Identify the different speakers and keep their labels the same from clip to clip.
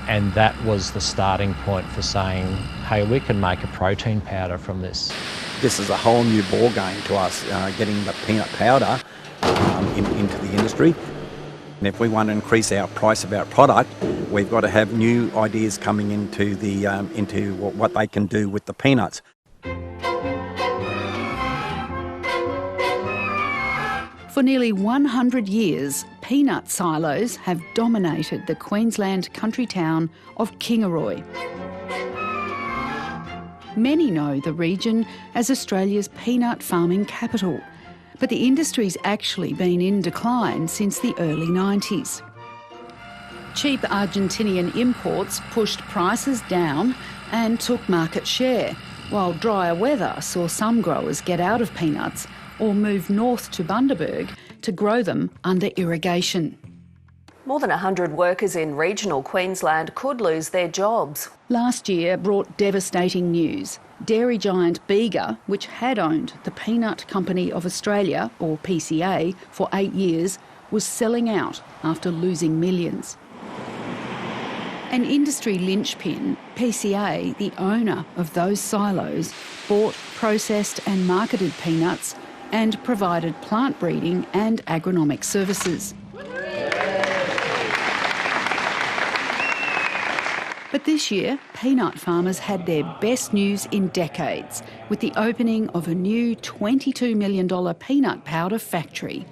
Speaker 1: And that was the starting point for saying, hey, we can make a protein powder from this.
Speaker 2: This is a whole new ball game to us, getting the peanut powder into the industry. And if we want to increase our price of our product, we've got to have new ideas coming into what they can do with the peanuts.
Speaker 3: For nearly 100 years, peanut silos have dominated the Queensland country town of Kingaroy. Many know the region as Australia's peanut farming capital, but the industry's actually been in decline since the early 90s. Cheap Argentinian imports pushed prices down and took market share, while drier weather saw some growers get out of peanuts or move north to Bundaberg to grow them under irrigation.
Speaker 4: More than 100 workers in regional Queensland could lose their jobs.
Speaker 3: Last year brought devastating news. Dairy giant Bega, which had owned the Peanut Company of Australia, or PCA, for 8 years, was selling out after losing millions. An industry linchpin, PCA, the owner of those silos, bought, processed and marketed peanuts and provided plant breeding and agronomic services. But this year, peanut farmers had their best news in decades with the opening of a new $22 million peanut powder factory.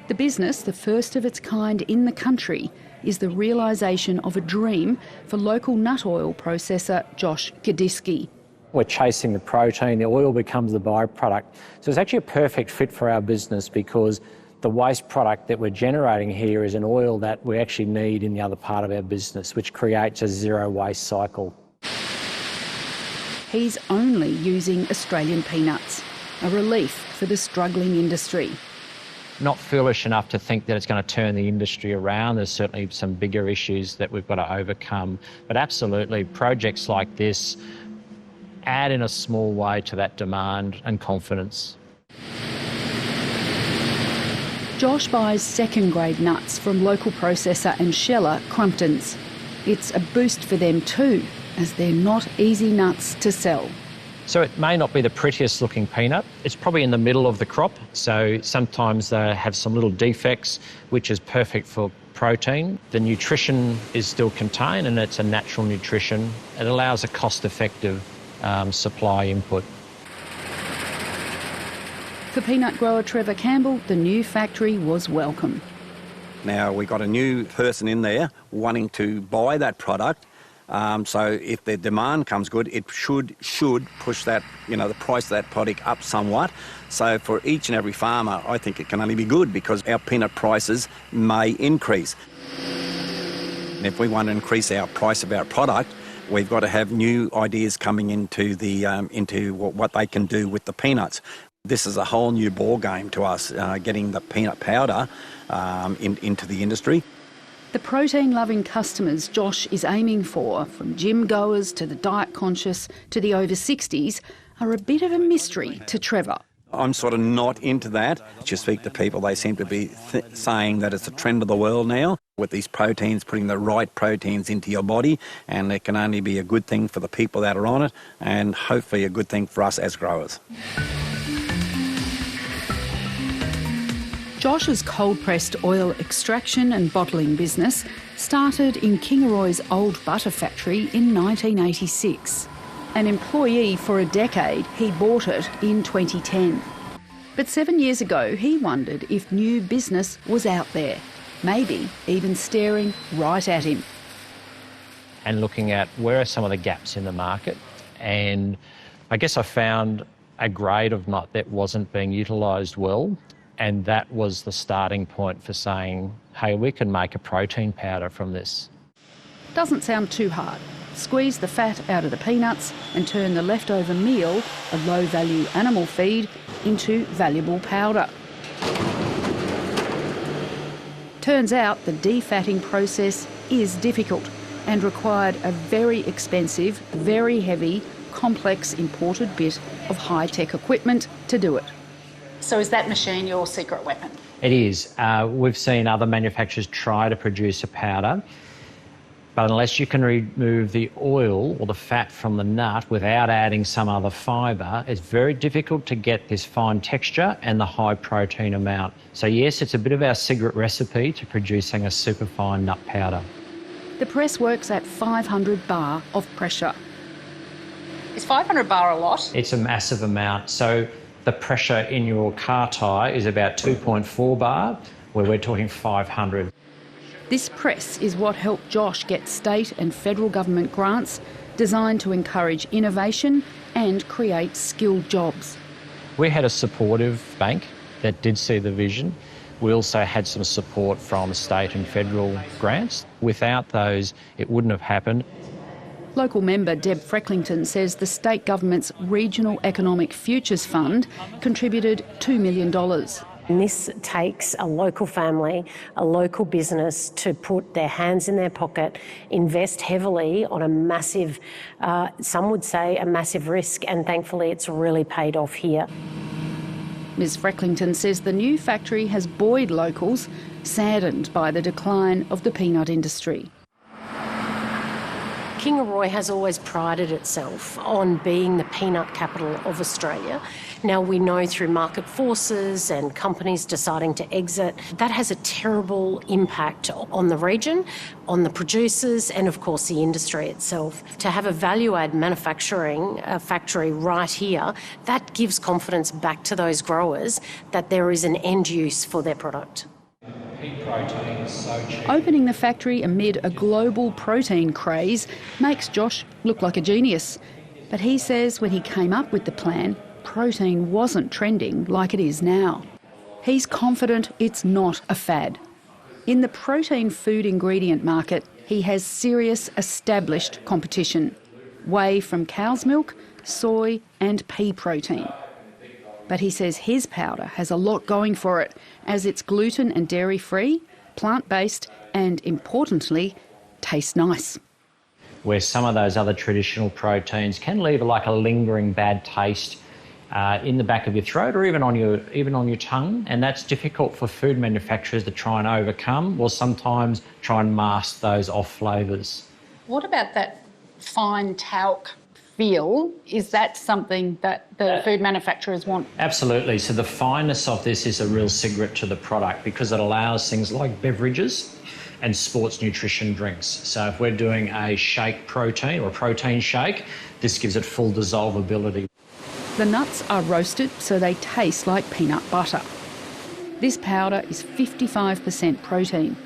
Speaker 3: The business, the first of its kind in the country, is the realisation of a dream for local nut oil processor Josh Gadiski.
Speaker 1: We're chasing the protein, the oil becomes the byproduct. So it's actually a perfect fit for our business because the waste product that we're generating here is an oil that we actually need in the other part of our business, which creates a zero waste cycle.
Speaker 3: He's only using Australian peanuts, a relief for the struggling industry.
Speaker 1: Not foolish enough to think that it's going to turn the industry around. There's certainly some bigger issues that we've got to overcome. But absolutely, projects like this add in a small way to that demand and confidence.
Speaker 3: Josh buys second-grade nuts from local processor and sheller Crumptons. It's a boost for them too, as they're not easy nuts to sell.
Speaker 1: So it may not be the prettiest looking peanut. It's probably in the middle of the crop, so sometimes they have some little defects, which is perfect for protein. The nutrition is still contained and it's a natural nutrition. It allows a cost-effective supply input.
Speaker 3: For peanut grower Trevor Campbell, the new factory was welcome.
Speaker 2: Now we've got a new person in there wanting to buy that product. So if the demand comes good, it should push that, the price of that product up somewhat. So for each and every farmer, I think it can only be good because our peanut prices may increase. And if we want to increase our price of our product, we've got to have new ideas coming into what they can do with the peanuts. This is a whole new ball game to us, getting the peanut powder into the industry.
Speaker 3: The protein-loving customers Josh is aiming for, from gym goers to the diet-conscious to the over-60s, are a bit of a mystery to Trevor.
Speaker 2: I'm sort of not into that. You speak to people, they seem to be saying that it's a trend of the world now, with these proteins, putting the right proteins into your body, and it can only be a good thing for the people that are on it, and hopefully a good thing for us as growers.
Speaker 3: Josh's cold-pressed oil extraction and bottling business started in Kingaroy's old butter factory in 1986. An employee for a decade, he bought it in 2010. But 7 years ago, he wondered if new business was out there, maybe even staring right at him.
Speaker 1: And looking at where are some of the gaps in the market. And I guess I found a grade of nut that wasn't being utilised well. And that was the starting point for saying, hey, we can make a protein powder from this.
Speaker 3: Doesn't sound too hard. Squeeze the fat out of the peanuts and turn the leftover meal, a low-value animal feed, into valuable powder. Turns out the defatting process is difficult and required a very expensive, very heavy, complex imported bit of high-tech equipment to do it. So is that machine your secret weapon?
Speaker 1: It is. We've seen other manufacturers try to produce a powder. But unless you can remove the oil or the fat from the nut without adding some other fibre, it's very difficult to get this fine texture and the high protein amount. So yes, it's a bit of our secret recipe to producing a superfine nut powder.
Speaker 3: The press works at 500 bar of pressure.
Speaker 5: Is 500 bar a lot?
Speaker 1: It's a massive amount. So the pressure in your car tyre is about 2.4 bar, where we're talking 500.
Speaker 3: This press is what helped Josh get state and federal government grants designed to encourage innovation and create skilled jobs.
Speaker 1: We had a supportive bank that did see the vision. We also had some support from state and federal grants. Without those, it wouldn't have happened.
Speaker 3: Local member Deb Frecklington says the state government's Regional Economic Futures Fund contributed $2 million.
Speaker 6: And this takes a local family, a local business to put their hands in their pocket, invest heavily on a massive, some would say a massive risk, and thankfully it's really paid off here.
Speaker 3: Ms Frecklington says the new factory has buoyed locals, saddened by the decline of the peanut industry.
Speaker 6: Kingaroy has always prided itself on being the peanut capital of Australia. Now we know through market forces and companies deciding to exit, that has a terrible impact on the region, on the producers and of course the industry itself. To have a value-add manufacturing factory right here, that gives confidence back to those growers that there is an end use for their product.
Speaker 3: Opening the factory amid a global protein craze makes Josh look like a genius. But he says when he came up with the plan, protein wasn't trending like it is now. He's confident it's not a fad. In the protein food ingredient market, he has serious established competition. Whey from cow's milk, soy and pea protein. But he says his powder has a lot going for it, as it's gluten and dairy-free, plant-based and, importantly, tastes nice.
Speaker 1: Where some of those other traditional proteins can leave like a lingering bad taste in the back of your throat or even on your tongue, and that's difficult for food manufacturers to try and overcome or sometimes try and mask those off flavours.
Speaker 5: What about that fine talc feel? Is that something that the food manufacturers want?
Speaker 1: Absolutely. So the fineness of this is a real secret to the product because it allows things like beverages and sports nutrition drinks. So if we're doing a shake protein or a protein shake, this gives it full dissolvability.
Speaker 3: The nuts are roasted so they taste like peanut butter. This powder is 55% protein.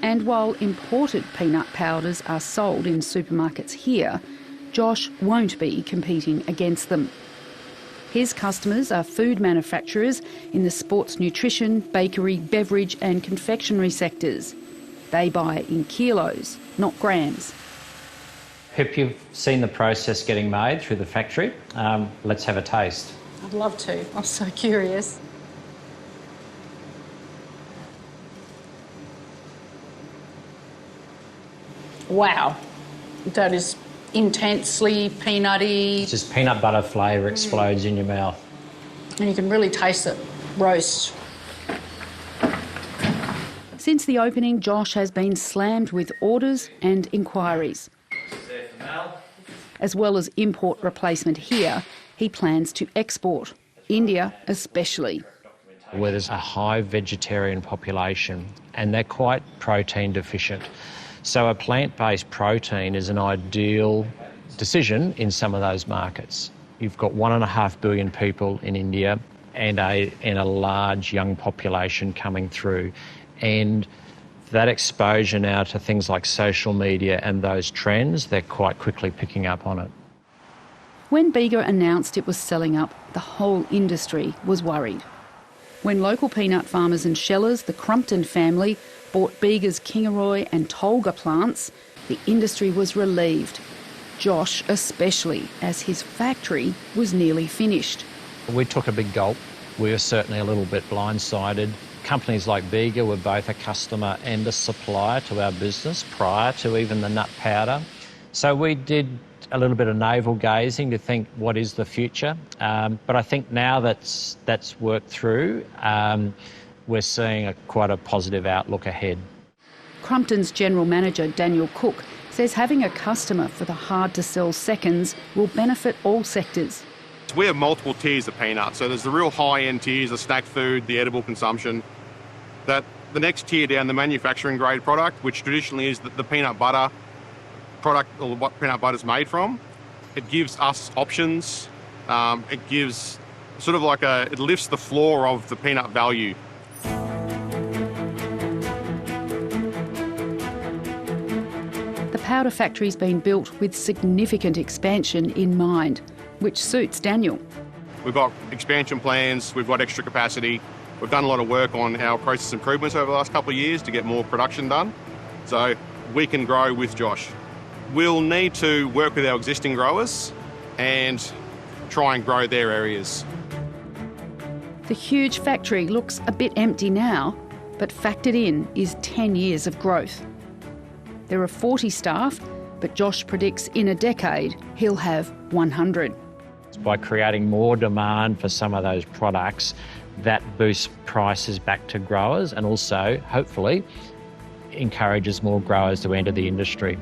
Speaker 3: And while imported peanut powders are sold in supermarkets here, Josh won't be competing against them. His customers are food manufacturers in the sports nutrition, bakery, beverage and confectionery sectors. They buy in kilos, not grams.
Speaker 1: Pip, you've seen the process getting made through the factory. Let's have a taste.
Speaker 5: I'd love to. I'm so curious. Wow. That is intensely peanutty.
Speaker 1: It's just peanut butter flavour explodes in your mouth.
Speaker 5: And you can really taste it roast.
Speaker 3: Since the opening, Josh has been slammed with orders and inquiries. As well as import replacement here, he plans to export, India especially.
Speaker 1: Where there's a high vegetarian population and they're quite protein deficient. So a plant-based protein is an ideal decision in some of those markets. You've got 1.5 billion people in India and a large young population coming through. And that exposure now to things like social media and those trends, they're quite quickly picking up on it.
Speaker 3: When Bega announced it was selling up, the whole industry was worried. When local peanut farmers and shellers, the Crumpton family, bought Bega's Kingaroy and Tolga plants, the industry was relieved. Josh especially, as his factory was nearly finished.
Speaker 1: We took a big gulp. We were certainly a little bit blindsided. Companies like Bega were both a customer and a supplier to our business prior to even the nut powder. So we did a little bit of navel gazing to think, what is the future? But I think now that's worked through, we're seeing quite a positive outlook ahead.
Speaker 3: Crumpton's general manager, Daniel Cook, says having a customer for the hard-to-sell seconds will benefit all sectors.
Speaker 7: We have multiple tiers of peanuts. So there's the real high-end tiers, the snack food, the edible consumption. That the next tier down, the manufacturing grade product, which traditionally is the peanut butter product, or what peanut butter is made from. It gives us options. It gives sort of like it lifts the floor of the peanut value.
Speaker 3: The powder factory's been built with significant expansion in mind, which suits Daniel.
Speaker 7: We've got expansion plans, we've got extra capacity. We've done a lot of work on our process improvements over the last couple of years to get more production done. So we can grow with Josh. We'll need to work with our existing growers and try and grow their areas.
Speaker 3: The huge factory looks a bit empty now, but factored in is 10 years of growth. There are 40 staff, but Josh predicts in a decade he'll have 100.
Speaker 1: By creating more demand for some of those products, that boosts prices back to growers and also, hopefully, encourages more growers to enter the industry.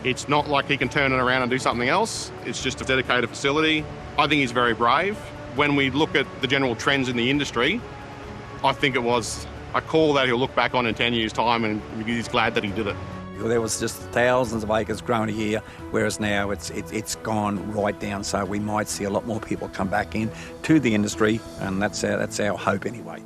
Speaker 7: It's not like he can turn it around and do something else. It's just a dedicated facility. I think he's very brave. When we look at the general trends in the industry, I think it was a call that he'll look back on in 10 years' time and he's glad that he did it.
Speaker 2: There was just thousands of acres grown a year, whereas now it's gone right down. So we might see a lot more people come back in to the industry, and that's our hope anyway.